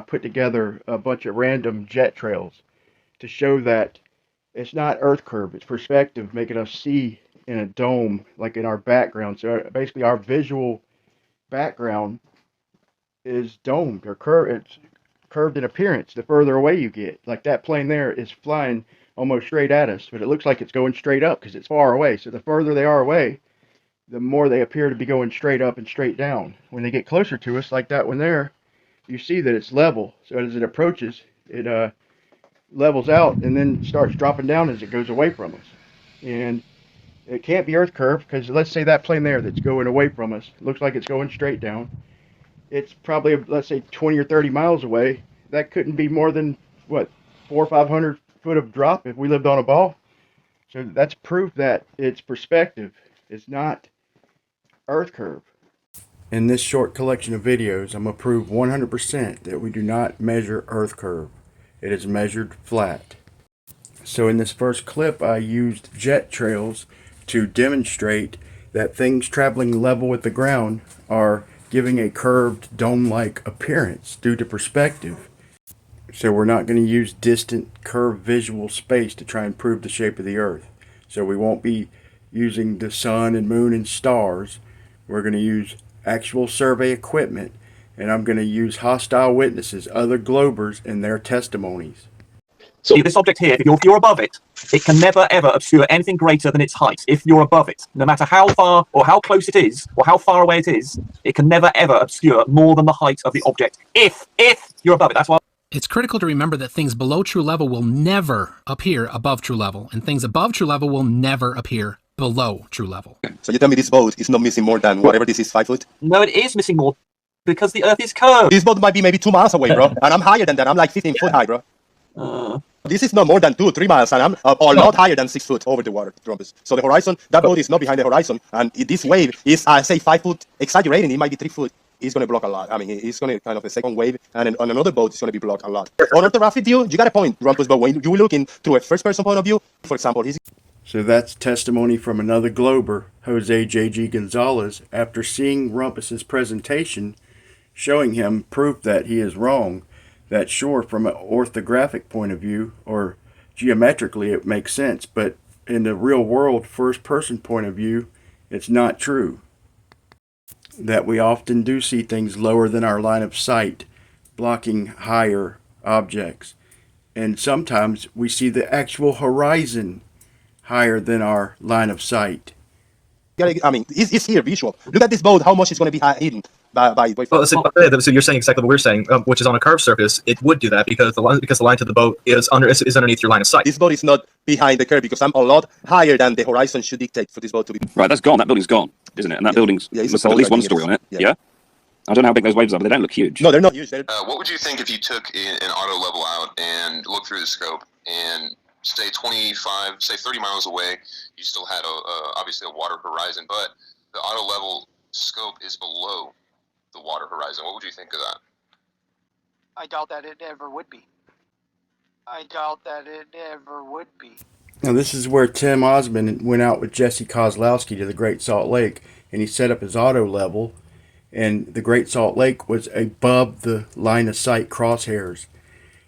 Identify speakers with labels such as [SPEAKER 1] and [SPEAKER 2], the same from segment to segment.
[SPEAKER 1] put together a bunch of random jet trails to show that it's not Earth curve, it's perspective, making us see in a dome, like in our background. So basically, our visual background is domed or curved. It's curved in appearance the further away you get. Like that plane there is flying almost straight at us, but it looks like it's going straight up because it's far away. So the further they are away, the more they appear to be going straight up and straight down. When they get closer to us, like that one there, you see that it's level. So as it approaches, it levels out and then starts dropping down as it goes away from us. And it can't be Earth curve because let's say that plane there that's going away from us looks like it's going straight down. It's probably, let's say, 20 or 30 miles away. That couldn't be more than, what, 400 or 500 foot of drop if we lived on a ball. So that's proof that it's perspective. It's not Earth curve. In this short collection of videos, I'm going to prove 100% that we do not measure Earth curve. It is measured flat. So in this first clip, I used jet trails to demonstrate that things traveling level with the ground are giving a curved dome-like appearance due to perspective. So we're not going to use distant curved visual space to try and prove the shape of the Earth. So we won't be using the sun and moon and stars. We're going to use actual survey equipment, and I'm going to use hostile witnesses, other globers, and their testimonies.
[SPEAKER 2] So this object here, if you're above it, it can never ever obscure anything greater than its height. If you're above it, no matter how far or how close it is, or how far away it can never ever obscure more than the height of the object. If you're above it, that's why.
[SPEAKER 3] It's critical to remember that things below true level will never appear above true level, and things above true level will never appear below true level.
[SPEAKER 4] So you tell me this boat is not missing more than whatever this is, 5 foot?
[SPEAKER 2] No, it is missing more because the Earth is curved.
[SPEAKER 4] This boat might be maybe 2 miles away, bro, and I'm higher than that. I'm like 15 foot high, bro. This is not more than 2 or 3 miles, and I'm a lot higher than 6 foot over the water, Trumpus. So the horizon, that boat is not behind the horizon, and this wave is, I say, 5 foot, exaggerating, it might be 3 foot. It's going to block a lot. I mean, it's going to kind of a second wave, and on another boat, it's going to be blocked a lot. On orthographic view, you got a point, Rumpus, but when you look in through a first-person point of view, for example, he's...
[SPEAKER 1] So that's testimony from another glober, Jose J.G. Gonzalez, after seeing Rumpus's presentation, showing him proof that he is wrong, that sure, from an orthographic point of view, or geometrically, it makes sense, but in the real world, first-person point of view, it's not true. That we often do see things lower than our line of sight, blocking higher objects. And sometimes we see the actual horizon higher than our line of sight.
[SPEAKER 4] I mean, it's here, visual. Look at this boat, how much it's going to be hidden by
[SPEAKER 5] well, so you're saying exactly what we're saying, which is on a curved surface, it would do that because the line to the boat is underneath your line of sight.
[SPEAKER 4] This boat is not behind the curve because I'm a lot higher than the horizon should dictate for this boat to be.
[SPEAKER 6] Right, that's gone. That building's gone, isn't it? And that building's must have at least one story on it. Yeah. I don't know how big those waves are, but they don't look huge.
[SPEAKER 4] No, they're not huge.
[SPEAKER 7] What would you think if you took an auto level out and looked through the scope and stay 25, say 30 miles away, you still had obviously a water horizon, but the auto level scope is below the water horizon. What would you think of that?
[SPEAKER 8] I doubt that it ever would be.
[SPEAKER 1] Now this is where Tim Osmond went out with Jesse Kozlowski to the Great Salt Lake, and he set up his auto level, and the Great Salt Lake was above the line of sight crosshairs.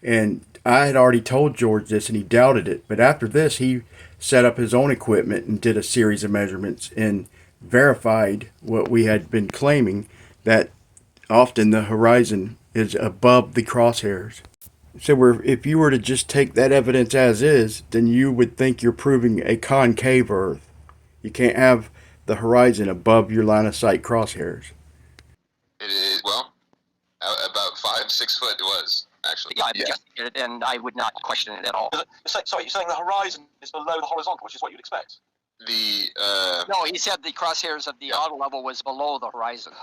[SPEAKER 1] And I had already told George this, and he doubted it, but after this he set up his own equipment and did a series of measurements and verified what we had been claiming, that often the horizon is above the crosshairs. So if you were to just take that evidence as is, then you would think you're proving a concave Earth. You can't have the horizon above your line of sight crosshairs.
[SPEAKER 7] It is, well, about 5-6 foot it was, actually.
[SPEAKER 8] Yeah, and I would not question it at all.
[SPEAKER 2] Sorry, you're saying the horizon is below the horizontal, which is what you'd expect.
[SPEAKER 8] No, he said the crosshairs of the auto level was below the horizon.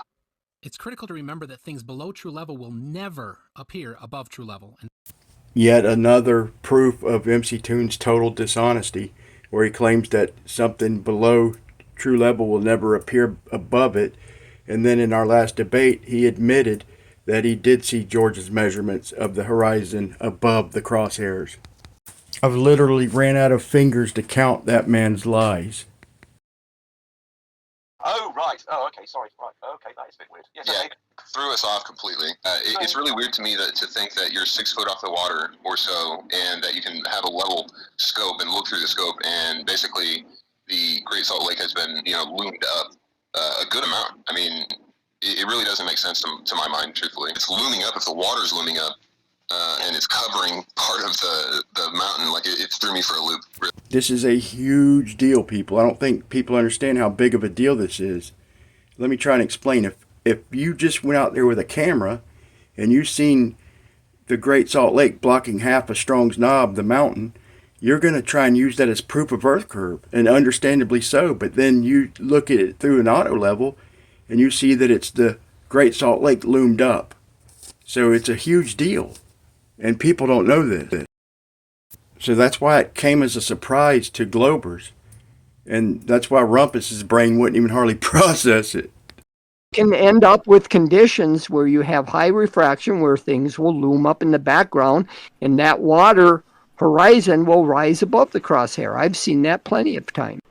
[SPEAKER 3] It's critical to remember that things below true level will never appear above true level.
[SPEAKER 1] Yet another proof of MC Toon's total dishonesty, where he claims that something below true level will never appear above it. And then in our last debate, he admitted that he did see George's measurements of the horizon above the crosshairs. I've literally ran out of fingers to count that man's lies.
[SPEAKER 2] Oh, right. Oh, okay, sorry. Right. Okay, that is a bit weird. Yes,
[SPEAKER 7] yeah.
[SPEAKER 2] Okay.
[SPEAKER 7] threw us off completely. It's really weird to me to think that you're 6 foot off the water or so, and that you can have a level scope and look through the scope, and basically the Great Salt Lake has been, loomed up a good amount. I mean, it really doesn't make sense to my mind, truthfully. It's looming up if the water's looming up, and it's covering part of the mountain. Like, it threw me for a loop.
[SPEAKER 1] This is a huge deal, people. I don't think people understand how big of a deal this is. Let me try and explain. If you just went out there with a camera and you seen the Great Salt Lake blocking half of Strong's Knob, the mountain, you're going to try and use that as proof of earth curve, and understandably so. But then you look at it through an auto level and you see that it's the Great Salt Lake loomed up. So it's a huge deal, and people don't know this. So that's why it came as a surprise to Globers, and that's why Rumpus's brain wouldn't even hardly process it.
[SPEAKER 9] Can end up with conditions where you have high refraction, where things will loom up in the background, and that water horizon will rise above the crosshair. I've seen that plenty of times.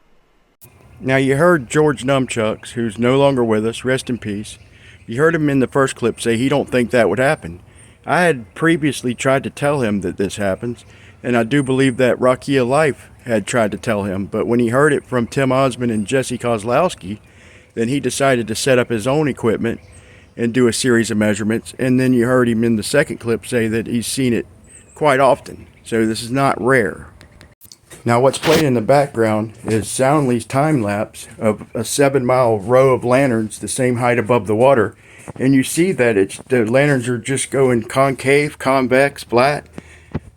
[SPEAKER 1] Now, you heard George Numchucks, who's no longer with us, rest in peace. You heard him in the first clip say he don't think that would happen. I had previously tried to tell him that this happens, and I do believe that Rakia Life had tried to tell him, but when he heard it from Tim Osmond and Jesse Kozlowski, then he decided to set up his own equipment and do a series of measurements, and then you heard him in the second clip say that he's seen it quite often, so this is not rare. Now, what's playing in the background is Soundly's time-lapse of a 7-mile row of lanterns the same height above the water, and you see that the lanterns are just going concave, convex, flat,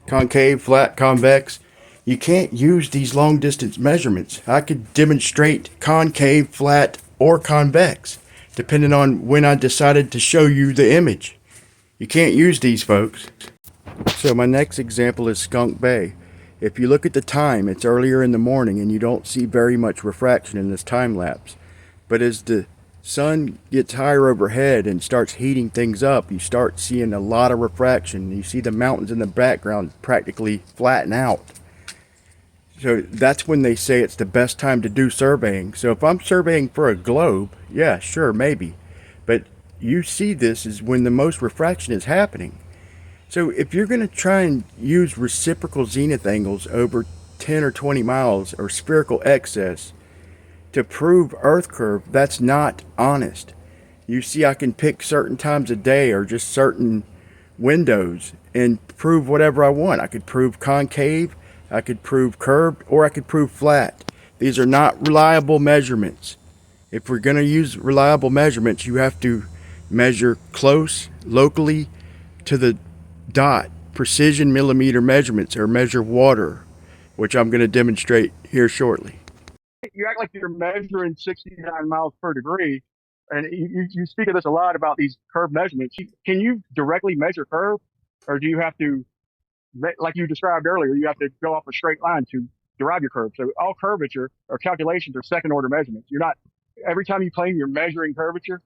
[SPEAKER 1] concave, flat, convex. You can't use these long distance measurements. I could demonstrate concave, flat, or convex, depending on when I decided to show you the image. You can't use these, folks. So my next example is Skunk Bay. If you look at the time, it's earlier in the morning and you don't see very much refraction in this time lapse. But as the sun gets higher overhead and starts heating things up, you start seeing a lot of refraction. You see the mountains in the background practically flatten out. So that's when they say it's the best time to do surveying. So if I'm surveying for a globe, yeah, sure, maybe. But you see this is when the most refraction is happening. So if you're going to try and use reciprocal zenith angles over 10 or 20 miles or spherical excess to prove earth curve, that's not honest. You see, I can pick certain times of day or just certain windows and prove whatever I want. I could prove concave, I could prove curved, or I could prove flat. These are not reliable measurements. If we're going to use reliable measurements, you have to measure close, locally, to the dot, precision millimeter measurements, or measure water, which I'm going to demonstrate here shortly.
[SPEAKER 10] You act like you're measuring 69 miles per degree, and you speak of this a lot about these curve measurements. Can you directly measure curve, or do you have to, like you described earlier, you have to go off a straight line to derive your curve? So all curvature or calculations are second order measurements. You're not, every time you claim you're measuring curvature,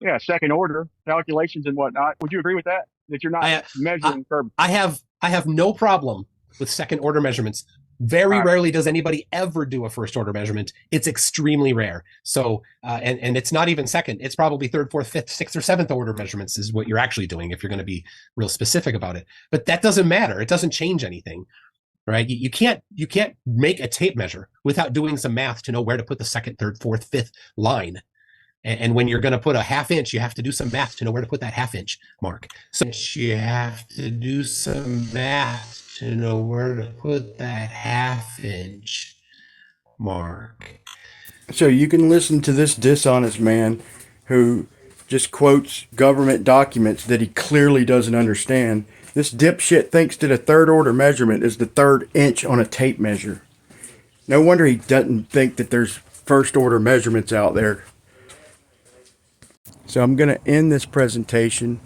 [SPEAKER 10] yeah, second order calculations and whatnot. Would you agree with that? That you're not measuring curvature?
[SPEAKER 11] I have no problem with second order measurements. Very rarely does anybody ever do a first order measurement. It's extremely rare. So, and it's not even second. It's probably third, fourth, fifth, sixth, or seventh order measurements is what you're actually doing if you're going to be real specific about it. But that doesn't matter. It doesn't change anything, right? You can't make a tape measure without doing some math to know where to put the second, third, fourth, fifth line. And when you're going to put a half inch, you have to do some math to know where to put that half inch mark. So you have to do some math to know where to put that half inch mark.
[SPEAKER 1] So you can listen to this dishonest man who just quotes government documents that he clearly doesn't understand. This dipshit thinks that a third order measurement is the third inch on a tape measure. No wonder he doesn't think that there's first order measurements out there. So I'm going to end this presentation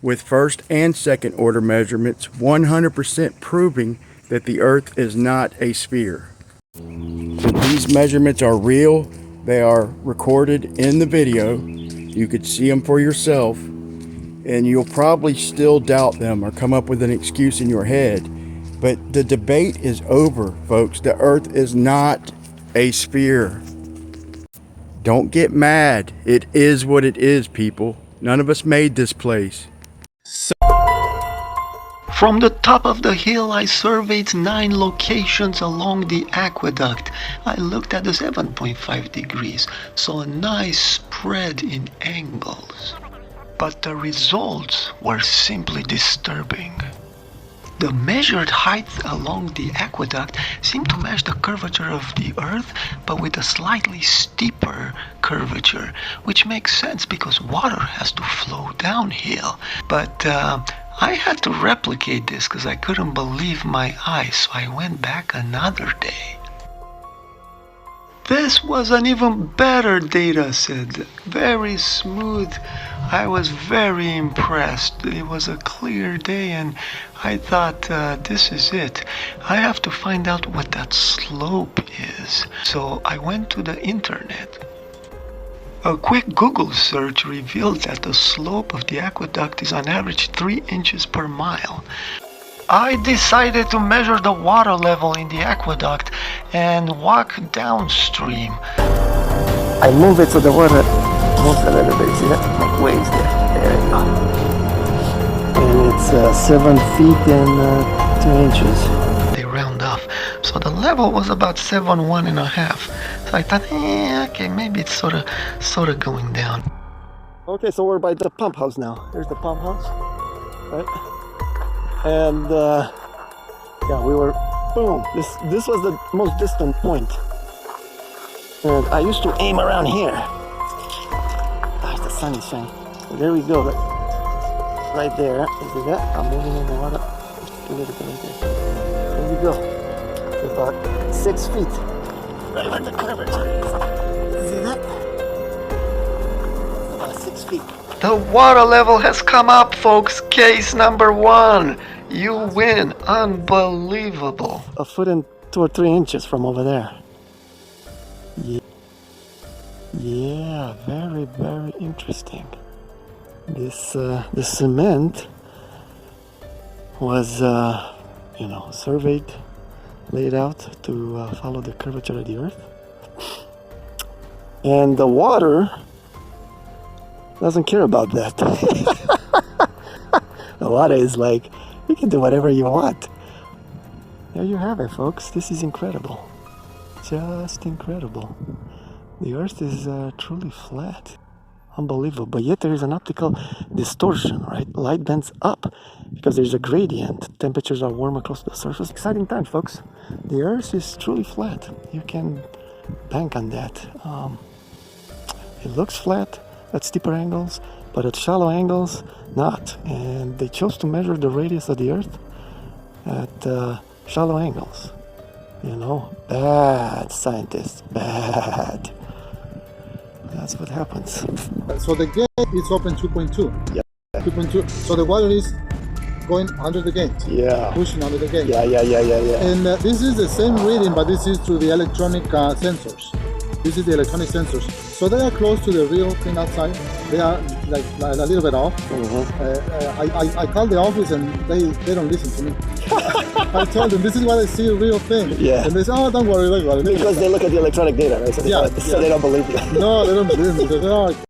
[SPEAKER 1] with first and second order measurements 100% proving that the Earth is not a sphere. So these measurements are real. They are recorded in the video. You could see them for yourself, and you'll probably still doubt them or come up with an excuse in your head. But the debate is over, folks. The Earth is not a sphere. Don't get mad. It is what it is, people. None of us made this place.
[SPEAKER 12] From the top of the hill, I surveyed 9 locations along the aqueduct. I looked at the 7.5 degrees, saw a nice spread in angles. But the results were simply disturbing. The measured height along the aqueduct seemed to match the curvature of the Earth, but with a slightly steeper curvature, which makes sense because water has to flow downhill. But I had to replicate this because I couldn't believe my eyes, so I went back another day. This was an even better data set, very smooth. I was very impressed. It was a clear day and I thought, this is it. I have to find out what that slope is. So I went to the internet. A quick Google search revealed that the slope of the aqueduct is on average 3 inches per mile. I decided to measure the water level in the aqueduct and walk downstream.
[SPEAKER 9] I move it so the water moves a little bit. See that? Make waves there. There you go. And it's 7 feet and 2 inches. They round off. So the level was about 7.1.5. So I thought, okay, maybe it's sort of going down. Okay, so we're by the pump house now. Here's the pump house, right? And yeah, we were, boom. This was the most distant point. And I used to aim around here. Gosh, the sun is shining. So there we go. Right there. You see that? I'm moving in the water. Just a little bit right there. There we go. It's about 6 feet. Right where the curvature is. See that? It's about 6 feet. The water level has come up, folks. Case number 1. You win. Unbelievable. A foot and 2 or 3 inches from over there. Yeah, very, very interesting. This cement was, surveyed, laid out to follow the curvature of the Earth. And the water doesn't care about that. The water is like, you can do whatever you want. There you have it, folks. This is incredible. Just incredible. The Earth is truly flat. Unbelievable. But yet there is an optical distortion, right? Light bends up because there's a gradient. Temperatures are warmer close to the surface. Exciting times, folks. The Earth is truly flat. You can bank on that. It looks flat at steeper angles, but at shallow angles, not. And they chose to measure the radius of the Earth at shallow angles. You know, bad scientists, bad. That's what happens.
[SPEAKER 13] So the gate is open 2.2.
[SPEAKER 9] Yeah.
[SPEAKER 13] 2.2. So the water is going under the gate.
[SPEAKER 9] Yeah.
[SPEAKER 13] Pushing under the gate.
[SPEAKER 9] Yeah.
[SPEAKER 13] And this is the same reading, but this is through the electronic sensors. This is the electronic sensors. So they are close to the real thing outside. They are like a little bit off. Mm-hmm. I called the office and they don't listen to me. I told them this is what I see, a real thing.
[SPEAKER 9] Yeah.
[SPEAKER 13] And they say, oh, don't worry.
[SPEAKER 9] Because they look at the electronic data, right? So they don't believe you.
[SPEAKER 13] No, they don't believe me. They say, oh,